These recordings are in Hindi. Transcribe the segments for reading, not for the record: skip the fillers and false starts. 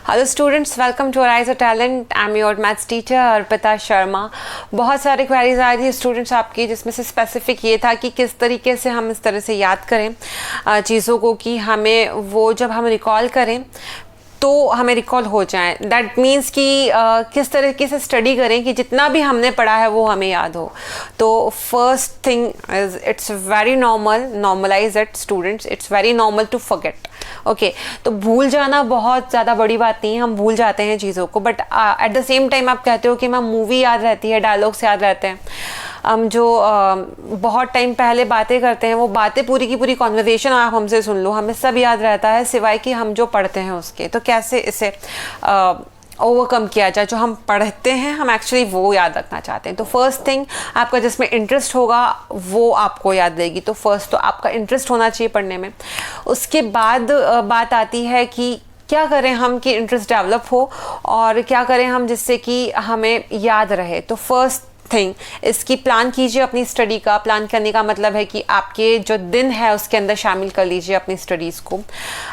Hello students, welcome to Rise a Talent. I am your maths teacher Arpita Sharma. बहुत सारे क्वेरीज आ रही थी स्टूडेंट्स आपकी, जिसमें से स्पेसिफिक ये था कि किस तरीके से हम इस तरह से याद करें चीज़ों को कि हमें वो जब हम रिकॉल करें तो हमें रिकॉल हो जाए। दैट मीन्स कि किस तरीके से स्टडी करें कि जितना भी हमने पढ़ा है वो हमें याद हो। तो first thing is it's very normalize it students, it's very normal to forget. Okay, तो भूल जाना बहुत ज़्यादा बड़ी बात नहीं है, हम भूल जाते हैं चीज़ों को, but at the same time आप कहते हो कि मैम मूवी याद रहती है, डायलॉग्स याद रहते हैं। हम जो बहुत टाइम पहले बातें करते हैं वो बातें पूरी की पूरी कॉन्वर्सेशन आप हमसे सुन लो, हमें सब याद रहता है सिवाय कि हम जो पढ़ते हैं उसके। तो कैसे इसे ओवरकम किया जाए, जो हम पढ़ते हैं हम एक्चुअली वो याद रखना चाहते हैं। तो फर्स्ट थिंग, आपका जिसमें इंटरेस्ट होगा वो आपको याद रहेगी। तो फर्स्ट तो आपका इंटरेस्ट होना चाहिए पढ़ने में। उसके बाद बात आती है कि क्या करें हम कि इंटरेस्ट डेवलप हो, और क्या करें हम जिससे कि हमें याद रहे। तो फर्स्ट थिंग, इसकी प्लान कीजिए अपनी स्टडी का। प्लान करने का मतलब है कि आपके जो दिन है उसके अंदर शामिल कर लीजिए अपनी स्टडीज़ को।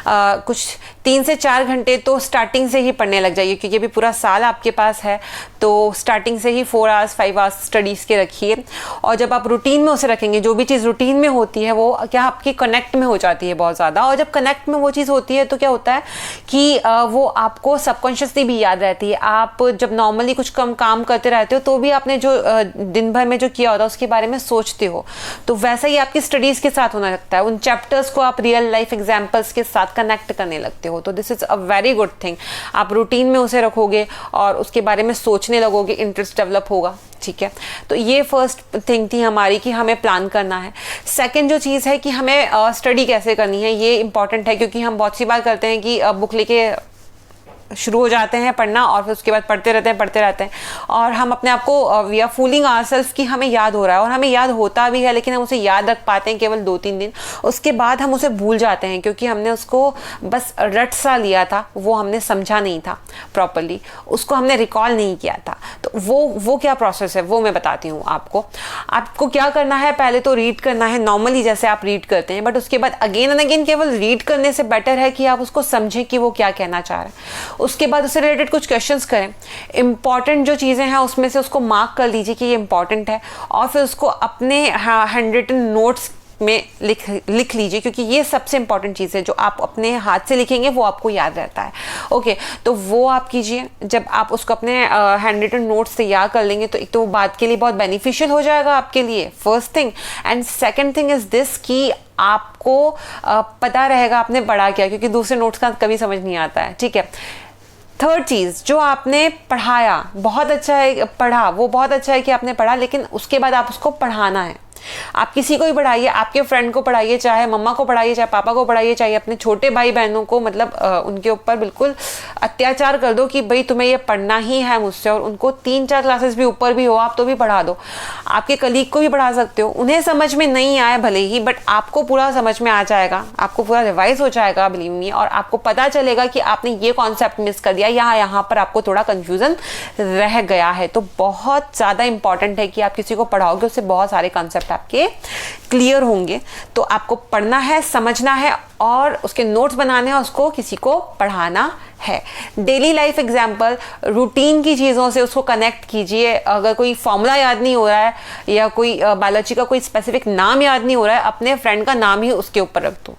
कुछ 3 से 4 घंटे तो स्टार्टिंग से ही पढ़ने लग जाइए, क्योंकि अभी पूरा साल आपके पास है। तो स्टार्टिंग से ही 4 आवर्स 5 आवर्स स्टडीज़ के रखिए। और जब आप रूटीन में उसे रखेंगे, जो भी चीज़ रूटीन में होती है वो क्या आपकी कनेक्ट में हो जाती है बहुत ज़्यादा। और जब कनेक्ट में वो चीज़ होती है तो क्या होता है कि वो आपको सबकॉन्शियसली भी याद रहती है। आप जब नॉर्मली कुछ कम काम करते रहते हो तो भी आपने जो दिन भर में जो किया होता है उसके बारे में सोचते हो। तो वैसा ही आपकी स्टडीज़ के साथ होने लगता है, उन चैप्टर्स को आप रियल लाइफ एग्जाम्पल्स के साथ कनेक्ट करने लगते हो। तो this is a very good thing. आप रूटीन में उसे रखोगे और उसके बारे में सोचने लगोगे, इंटरेस्ट डेवलप होगा। ठीक है, तो ये फर्स्ट थिंग थी हमारी कि हमें प्लान करना है। सेकंड जो चीज़ है कि हमें स्टडी कैसे करनी है, ये इंपॉर्टेंट है, क्योंकि हम बहुत सी बार करते हैं कि बुक लेके शुरू हो जाते हैं पढ़ना और फिर उसके बाद पढ़ते रहते हैं और हम अपने आप को वी आर फूलिंग आवरसेल्फ कि हमें याद हो रहा है, और हमें याद होता भी है, लेकिन हम उसे याद रख पाते हैं केवल 2-3 दिन। उसके बाद हम उसे भूल जाते हैं, क्योंकि हमने उसको बस रट सा लिया था, वो हमने समझा नहीं था प्रॉपरली, उसको हमने रिकॉल नहीं किया था। तो वो क्या प्रोसेस है वो मैं बताती हूँ आपको। आपको क्या करना है, पहले तो रीड करना है नॉर्मली जैसे आप रीड करते हैं, बट उसके बाद अगेन एंड अगेन केवल रीड करने से बेटर है कि आप उसको समझें कि वो क्या कहना चाह रहे हैं। उसके बाद उससे रिलेटेड कुछ क्वेश्चंस करें, इंपॉर्टेंट जो चीज़ें हैं उसमें से उसको मार्क कर लीजिए कि ये इंपॉर्टेंट है, और फिर उसको अपने हैंड रिटन नोट्स में लिख लीजिए, क्योंकि ये सबसे इंपॉर्टेंट चीज़ है। जो आप अपने हाथ से लिखेंगे वो आपको याद रहता है। ओके, तो वो आप कीजिए। जब आप उसको अपने हैंड रिटन नोट्स तैयार कर लेंगे तो एक तो वो बात के लिए बहुत बेनिफिशियल हो जाएगा आपके लिए, first thing. And second thing is this कि आपको पता रहेगा आपने पढ़ा क्या, क्योंकि दूसरे नोट्स का कभी समझ नहीं आता है। ठीक है, थर्ड चीज़, जो आपने पढ़ाया बहुत अच्छा है, पढ़ा वो बहुत अच्छा है कि आपने पढ़ा, लेकिन उसके बाद आप उसको पढ़ाना है। आप किसी को भी पढ़ाइए, आपके फ्रेंड को पढ़ाइए, चाहे मम्मा को पढ़ाइए, चाहे पापा को पढ़ाइए, चाहे अपने छोटे भाई बहनों को, मतलब उनके ऊपर बिल्कुल अत्याचार कर दो कि भाई तुम्हें ये पढ़ना ही है मुझसे, और उनको 3-4 क्लासेस भी ऊपर भी हो आप तो भी पढ़ा दो। आपके कलीग को भी पढ़ा सकते हो, उन्हें समझ में नहीं आए भले ही, बट आपको पूरा समझ में आ जाएगा, आपको पूरा रिवाइज हो जाएगा बिलीव मी, और आपको पता चलेगा कि आपने ये कॉन्सेप्ट मिस कर दिया, यहाँ पर आपको थोड़ा कन्फ्यूजन रह गया है। तो बहुत ज़्यादा इंपॉर्टेंट है कि आप किसी को पढ़ाओगे उससे बहुत सारे कॉन्सेप्ट आपके क्लियर होंगे। तो आपको पढ़ना है, समझना है, और उसके नोट्स बनाने हैं, उसको किसी को पढ़ाना है। डेली लाइफ एग्जाम्पल, रूटीन की चीज़ों से उसको कनेक्ट कीजिए। अगर कोई फॉर्मूला याद नहीं हो रहा है या कोई बायोलॉजी का कोई स्पेसिफिक नाम याद नहीं हो रहा है, अपने फ्रेंड का नाम ही उसके ऊपर रख दो।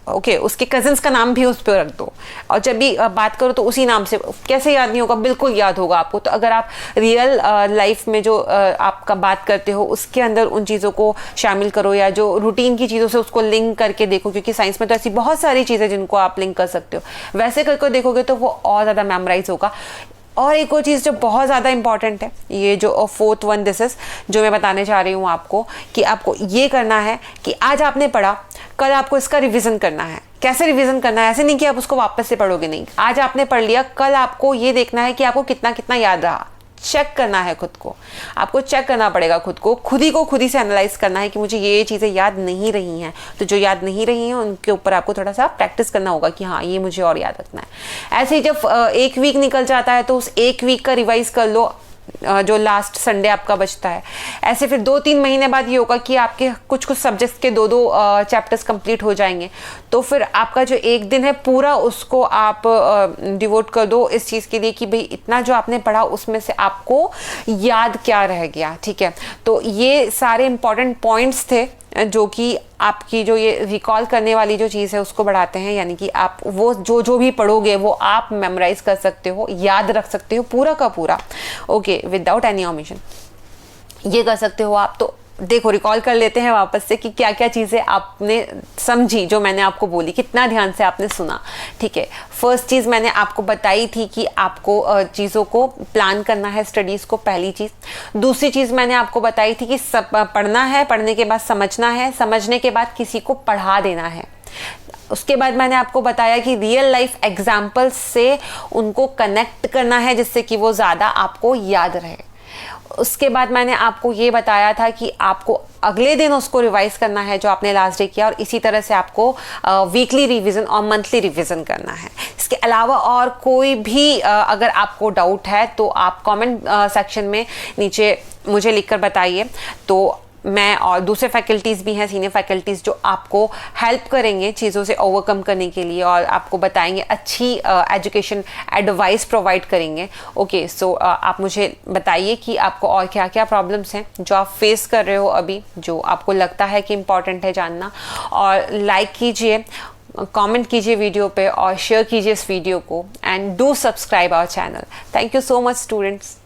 ओके, उसके कजिन्स का नाम भी उस पर रख दो, और जब भी बात करो तो उसी नाम से। कैसे याद नहीं होगा, बिल्कुल याद होगा आपको। तो अगर आप रियल लाइफ में जो आपका बात करते हो उसके अंदर उन चीज़ों को शामिल करो, या जो रूटीन की चीज़ों से उसको लिंक करके देखो, क्योंकि साइंस में तो ऐसी बहुत सारी चीज़ें जिनको आप लिंक कर सकते हो, वैसे करके देखोगे तो वो और ज़्यादा मेमोराइज होगा। और एक और चीज़ जो बहुत ज़्यादा इंपॉर्टेंट है, ये जो फोर्थ वन दिस इज जो मैं बताने चाह रही हूँ आपको, कि आपको ये करना है कि आज आपने पढ़ा, कल आपको इसका रिवीजन करना है। कैसे रिवीजन करना है, ऐसे नहीं कि आप उसको वापस से पढ़ोगे, नहीं। आज आपने पढ़ लिया, कल आपको ये देखना है कि आपको कितना कितना याद रहा। चेक करना है खुद को, आपको चेक करना पड़ेगा खुद को खुद ही से एनालाइज करना है कि मुझे ये चीज़ें याद नहीं रही हैं। तो जो याद नहीं रही हैं उनके ऊपर आपको थोड़ा सा प्रैक्टिस करना होगा कि हाँ ये मुझे और याद रखना है। ऐसे ही जब 1 वीक निकल जाता है तो उस 1 वीक का रिवाइज कर लो, जो लास्ट संडे आपका बचता है। ऐसे फिर 2-3 महीने बाद ये होगा कि आपके कुछ कुछ सब्जेक्ट्स के 2-2 चैप्टर्स कंप्लीट हो जाएंगे। तो फिर आपका जो एक दिन है पूरा उसको आप डिवोट कर दो इस चीज़ के लिए कि भाई इतना जो आपने पढ़ा उसमें से आपको याद क्या रह गया। ठीक है, तो ये सारे इंपॉर्टेंट पॉइंट्स थे जो कि आपकी जो ये रिकॉल करने वाली जो चीज़ है उसको बढ़ाते हैं, यानी कि आप वो जो जो भी पढ़ोगे वो आप मेमोराइज कर सकते हो, याद रख सकते हो पूरा का पूरा, ओके, विदाउट एनी ओमिशन। ये कर सकते हो आप। तो देखो, रिकॉल कर लेते हैं वापस से कि क्या क्या चीज़ें आपने समझी जो मैंने आपको बोली, कितना ध्यान से आपने सुना। ठीक है, फर्स्ट चीज़ मैंने आपको बताई थी कि आपको चीज़ों को प्लान करना है, स्टडीज़ को, पहली चीज़। दूसरी चीज़ मैंने आपको बताई थी कि सब पढ़ना है, पढ़ने के बाद समझना है, समझने के बाद किसी को पढ़ा देना है। उसके बाद मैंने आपको बताया कि रियल लाइफ एग्जाम्पल्स से उनको कनेक्ट करना है जिससे कि वो ज़्यादा आपको याद रहे। उसके बाद मैंने आपको ये बताया था कि आपको अगले दिन उसको रिवाइज करना है जो आपने लास्ट डे किया, और इसी तरह से आपको वीकली रिवीजन और मंथली रिवीजन करना है। इसके अलावा और कोई भी अगर आपको डाउट है तो आप कमेंट सेक्शन में नीचे मुझे लिखकर बताइए। तो मैं और दूसरे फैकल्टीज़ भी हैं, सीनियर फैकल्टीज़, जो आपको हेल्प करेंगे चीज़ों से ओवरकम करने के लिए और आपको बताएंगे, अच्छी एजुकेशन एडवाइस प्रोवाइड करेंगे। ओके, सो आप मुझे बताइए कि आपको और क्या क्या प्रॉब्लम्स हैं जो आप फेस कर रहे हो अभी, जो आपको लगता है कि इम्पॉर्टेंट है जानना। और लाइक कीजिए, कमेंट कीजिए वीडियो पे और शेयर कीजिए इस वीडियो को, and do subscribe our channel. Thank you so much students.